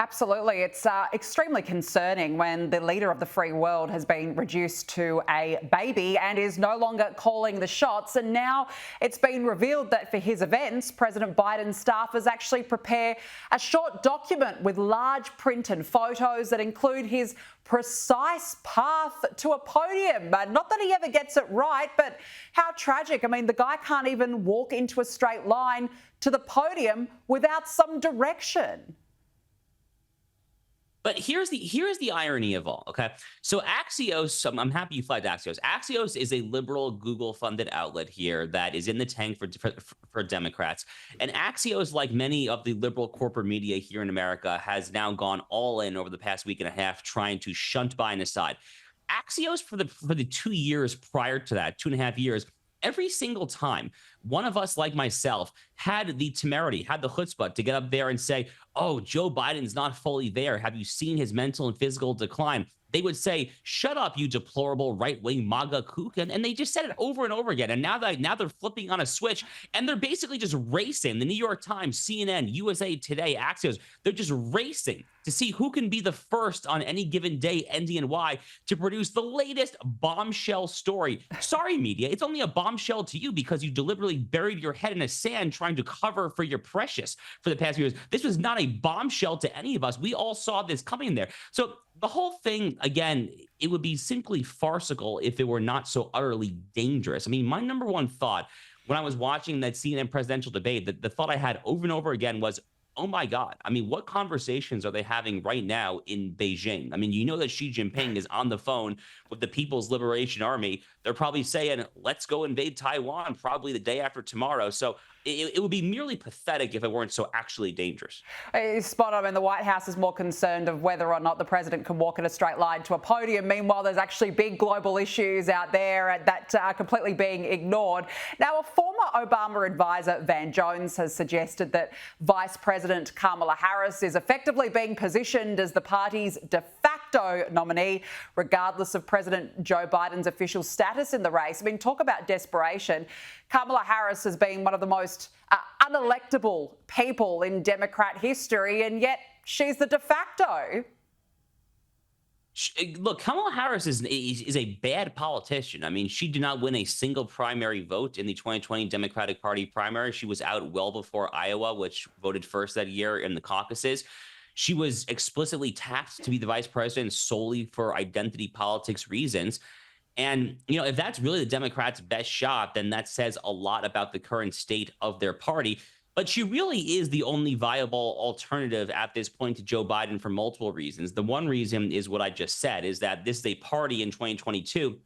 absolutely. It's extremely concerning when the leader of the free world has been reduced to a baby and is no longer calling the shots. And now it's been revealed that for his events, President Biden's staffers actually prepare a short document with large print and photos that include his precise path to a podium. Not that he ever gets it right, but how tragic. I mean, the guy can't even walk into a straight line to the podium without some direction. But here's the irony of all, okay? So Axios, I'm happy you flagged Axios. Axios is a liberal Google-funded outlet here that is in the tank for Democrats. And Axios, like many of the liberal corporate media here in America, has now gone all in over the past week and a half trying to shunt Biden aside. Axios, for the 2 years prior to that, 2.5 years, every single time one of us, like myself, had the temerity, had the chutzpah to get up there and say, oh, Joe Biden's not fully there. Have you seen his mental and physical decline? They would say, shut up, you deplorable right-wing MAGA kook. And they just said it over and over again. And now they're flipping on a switch and they're basically just racing. The New York Times, CNN, USA Today, Axios, they're just racing to see who can be the first on any given day, NDNY, to produce the latest bombshell story. Sorry, media, it's only a bombshell to you because you deliberately buried your head in the sand trying to cover for your precious for the past few years. This was not a bombshell to any of us. We all saw this coming there. So the whole thing, again, it would be simply farcical if it were not so utterly dangerous. I mean, my number one thought when I was watching that CNN presidential debate, the thought I had over and over again was, oh my God, I mean, what conversations are they having right now in Beijing? I mean, you know that Xi Jinping is on the phone with the People's Liberation Army. They're probably saying, let's go invade Taiwan probably the day after tomorrow. So it would be merely pathetic if it weren't so actually dangerous. Spot on. And the White House is more concerned of whether or not the president can walk in a straight line to a podium. Meanwhile, there's actually big global issues out there that are completely being ignored. Now, a former Obama advisor, Van Jones, has suggested that Vice-President Kamala Harris is effectively being positioned as the party's de facto nominee, regardless of President Joe Biden's official status in the race. I mean, talk about desperation. Kamala Harris has been one of the most unelectable people in Democrat history, and yet she's the de facto. Look, Kamala Harris is a bad politician. I mean, she did not win a single primary vote in the 2020 Democratic Party primary. She was out well before Iowa, which voted first that year in the caucuses. She was explicitly tapped to be the vice president solely for identity politics reasons. And, you know, if that's really the Democrats' best shot, then that says a lot about the current state of their party. But she really is the only viable alternative at this point to Joe Biden for multiple reasons. The one reason is what I just said, is that this is a party in 2022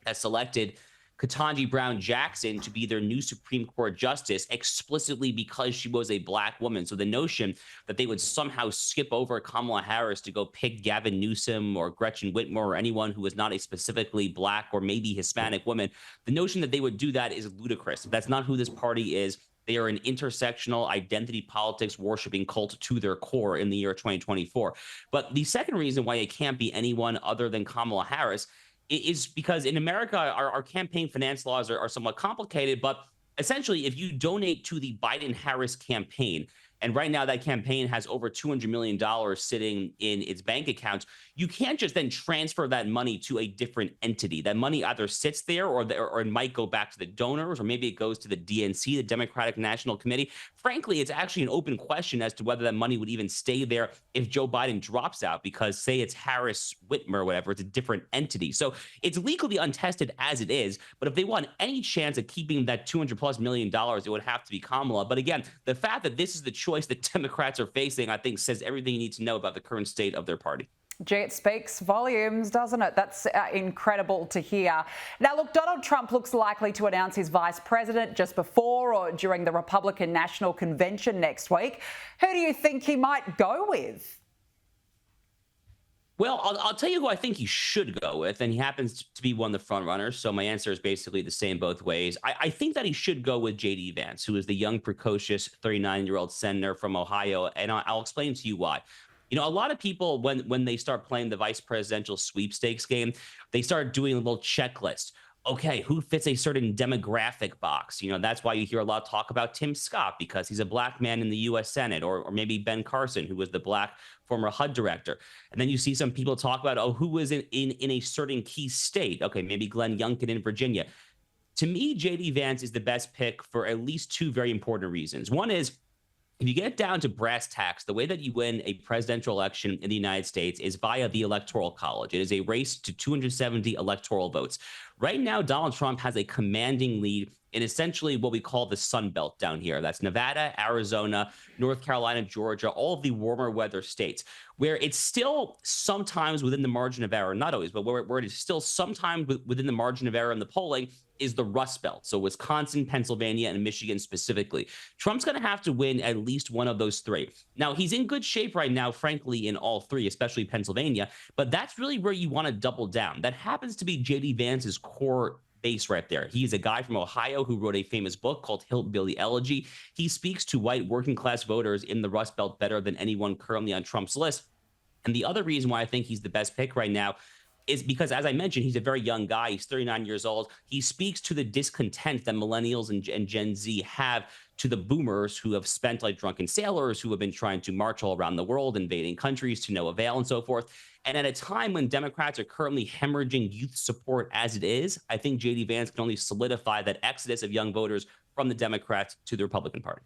that selected Ketanji Brown Jackson to be their new Supreme Court justice explicitly because she was a black woman. So the notion that they would somehow skip over Kamala Harris to go pick Gavin Newsom or Gretchen Whitmer or anyone who was not a specifically black or maybe Hispanic woman, the notion that they would do that is ludicrous. That's not who this party is. They are an intersectional identity politics worshiping cult to their core in the year 2024. But the second reason why it can't be anyone other than Kamala Harris is because in America, our campaign finance laws are somewhat complicated, but essentially, if you donate to the Biden-Harris campaign, and right now that campaign has over $200 million sitting in its bank accounts, you can't just then transfer that money to a different entity. That money either sits there or it might go back to the donors, or maybe it goes to the DNC, the Democratic National Committee. Frankly, it's actually an open question as to whether that money would even stay there if Joe Biden drops out, because say it's Harris, Whitmer, or whatever, it's a different entity. So it's legally untested as it is, but if they want any chance of keeping that $200+ million, it would have to be Kamala. But again, the fact that this is the choice that Democrats are facing, I think, says everything you need to know about the current state of their party. Gee, it speaks volumes, doesn't it? That's incredible to hear. Now, look, Donald Trump looks likely to announce his vice president just before or during the Republican National Convention next week. Who do you think he might go with? Well, I'll tell you who I think he should go with, and he happens to be one of the front runners. So my answer is basically the same both ways. I think that he should go with J.D. Vance, who is the young, precocious 39-year-old senator from Ohio, and I'll explain to you why. You know, a lot of people, when they start playing the vice presidential sweepstakes game, they start doing a little checklist. okay, who fits a certain demographic box? That's why you hear a lot of talk about Tim Scott because he's a black man in the US Senate, or maybe Ben Carson, who was the black former HUD director. And then you see some people talk about, oh, who was in a certain key state? Okay, maybe Glenn Youngkin in Virginia. To me, JD Vance is the best pick for at least two very important reasons. One is, if you get down to brass tacks, the way that you win a presidential election in the United States is via the Electoral College. It is a race to 270 electoral votes. Right now, Donald Trump has a commanding lead in essentially what we call the Sun Belt down here. That's Nevada, Arizona, North Carolina, Georgia, all of the warmer weather states, where it's still sometimes within the margin of error, not always, but where it is still sometimes within the margin of error in the polling is the Rust Belt. So Wisconsin, Pennsylvania, and Michigan specifically. Trump's going to have to win at least one of those three. Now, he's in good shape right now, frankly, in all three, especially Pennsylvania, but that's really where you want to double down. That happens to be JD Vance's core base right there. He's a guy from Ohio who wrote a famous book called Hillbilly Elegy. He speaks to white working class voters in the Rust Belt better than anyone currently on Trump's list. And the other reason why I think he's the best pick right now is because, as I mentioned, he's a very young guy. He's 39 years old. He speaks to the discontent that millennials and Gen Z have to the boomers who have spent like drunken sailors, who have been trying to march all around the world, invading countries to no avail and so forth. And at a time when Democrats are currently hemorrhaging youth support as it is, I think JD Vance can only solidify that exodus of young voters from the Democrats to the Republican Party.